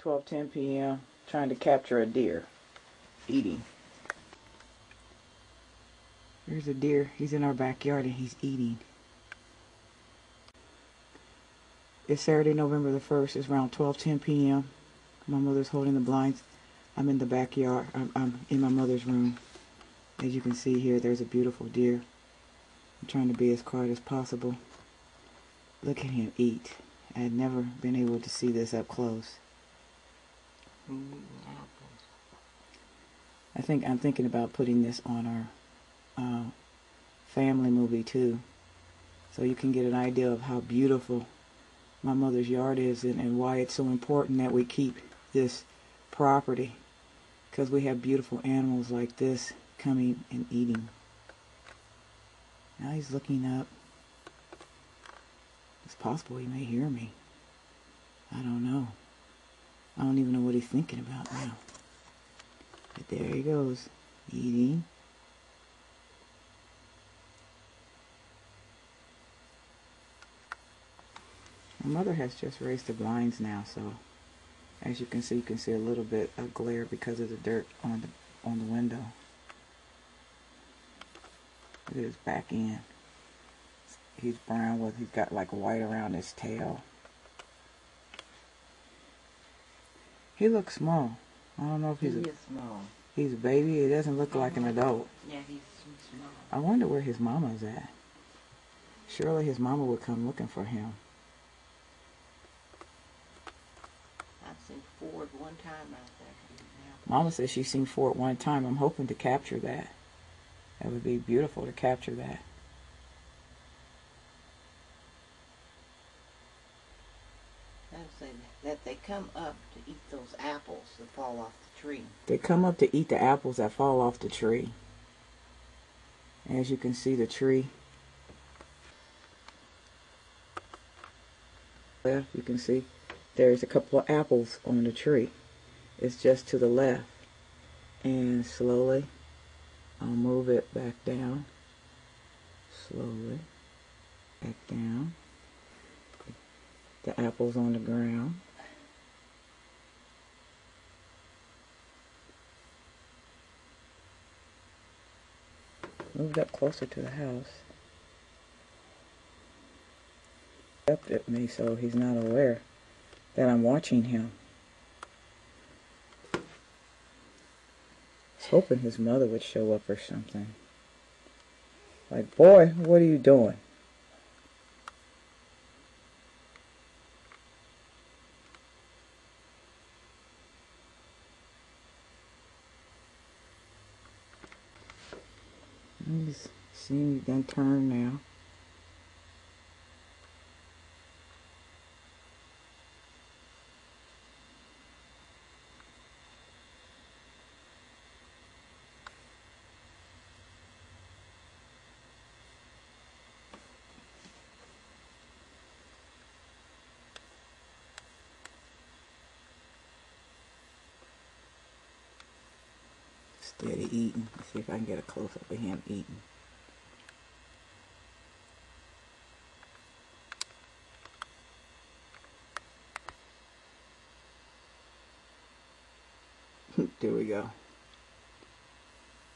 12:10 p.m. trying to capture a deer eating. There's a deer. He's in our backyard and he's eating. It's Saturday, November the 1st. It's around 12:10 p.m. My mother's holding the blinds. I'm in the backyard. I'm in my mother's room. As you can see here, there's a beautiful deer. I'm trying to be as quiet as possible. Look at him eat. I had never been able to see this up close. I'm thinking about putting this on our family movie too, so you can get an idea of how beautiful my mother's yard is and why it's so important that we keep this property, because we have beautiful animals like this coming and eating. Now he's looking up. It's possible he may hear me. I don't know. I don't even know what he's thinking about now. But there he goes, eating. My mother has just raised the blinds now, so as you can see a little bit of glare because of the dirt on the window. Look at his back end. He's brown with, he's got like white around his tail. He looks small. I don't know if he is small. He's a baby. He doesn't look like an adult. Yeah, he's small. I wonder where his mama's at. Surely his mama would come looking for him. I've seen Ford one time out there. Mama says she's seen Ford one time. I'm hoping to capture that. That would be beautiful to capture that. I would say that they come up to eat those apples that fall off the tree. They come up to eat the apples that fall off the tree. As you can see, the tree. Left, you can see there's a couple of apples on the tree. It's just to the left. And slowly, I'll move it back down. Slowly, back down. The apple's on the ground. Moved up closer to the house. Up at me so he's not aware that I'm watching him. I was hoping his mother would show up or something. Like, boy, what are you doing? He's seeing me then turn now. Steady eating. Let's see if I can get a close-up of him eating. There we go.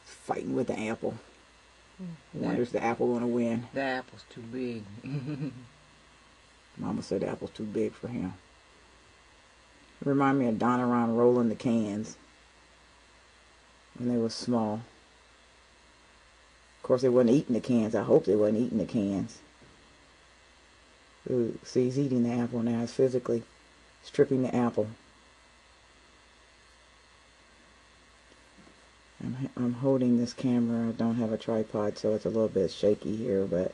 Fighting with the apple. Wonders the apple gonna win. The apple's too big. Mama said the apple's too big for him. Remind me of Donna around rolling the cans when they were small. Of course, they wasn't eating the cans. I hope they wasn't eating the cans. Ooh, see, he's eating the apple now. He's physically stripping the apple. I'm holding this camera. I don't have a tripod, so it's a little bit shaky here, but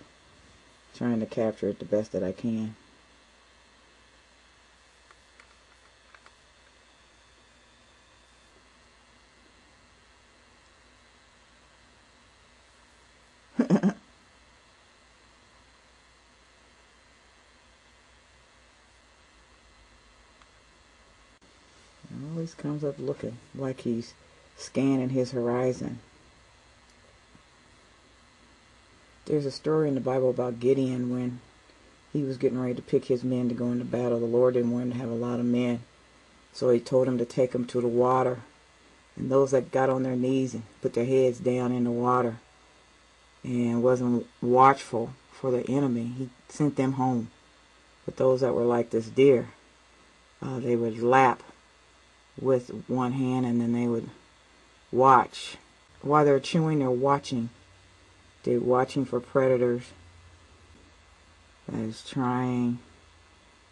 trying to capture it the best that I can. Always comes up looking like he's scanning his horizon. There's a story in the Bible about Gideon when he was getting ready to pick his men to go into battle. The Lord didn't want him to have a lot of men, So he told them to take them to the water. And those that got on their knees and put their heads down in the water and wasn't watchful for the enemy, he sent them home. But those that were like this deer, they would lap with one hand and then they would watch. While they're chewing, they're watching. They're watching for predators that is trying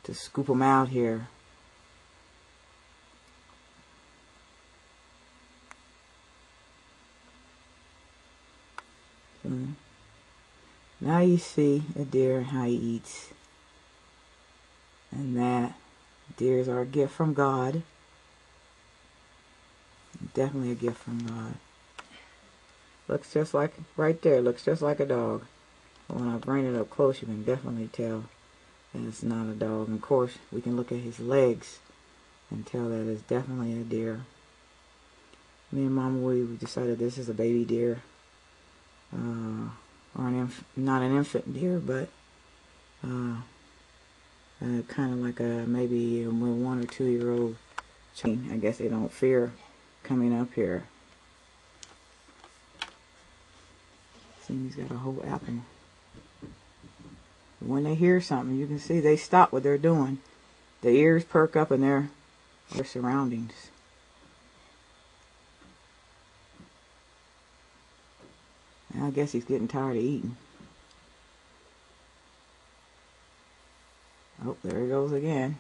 to scoop them out here. Now you see a deer and how he eats. And that deers are a gift from God. Definitely a gift from God. Looks just like, right there, looks just like a dog. But when I bring it up close, you can definitely tell that it's not a dog. And of course, we can look at his legs and tell that it's definitely a deer. Me and Mama, we decided this is a baby deer. Or not an infant deer, but kind of like a maybe a 1 or 2 year old. I guess they don't fear coming up here. See, he's got a whole apple. When they hear something, you can see they stop what they're doing. The ears perk up in their surroundings. I guess he's getting tired of eating. Oh, there he goes again.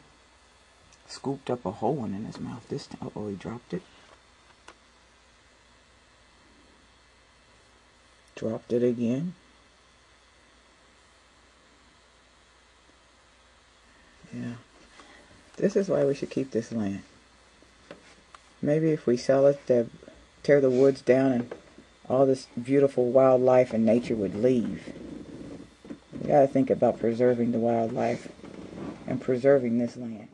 Scooped up a whole one in his mouth this time. Uh-oh, he dropped it. Dropped it again. Yeah. This is why we should keep this land. Maybe if we sell it, tear the woods down and all this beautiful wildlife and nature would leave. We got to think about preserving the wildlife and preserving this land.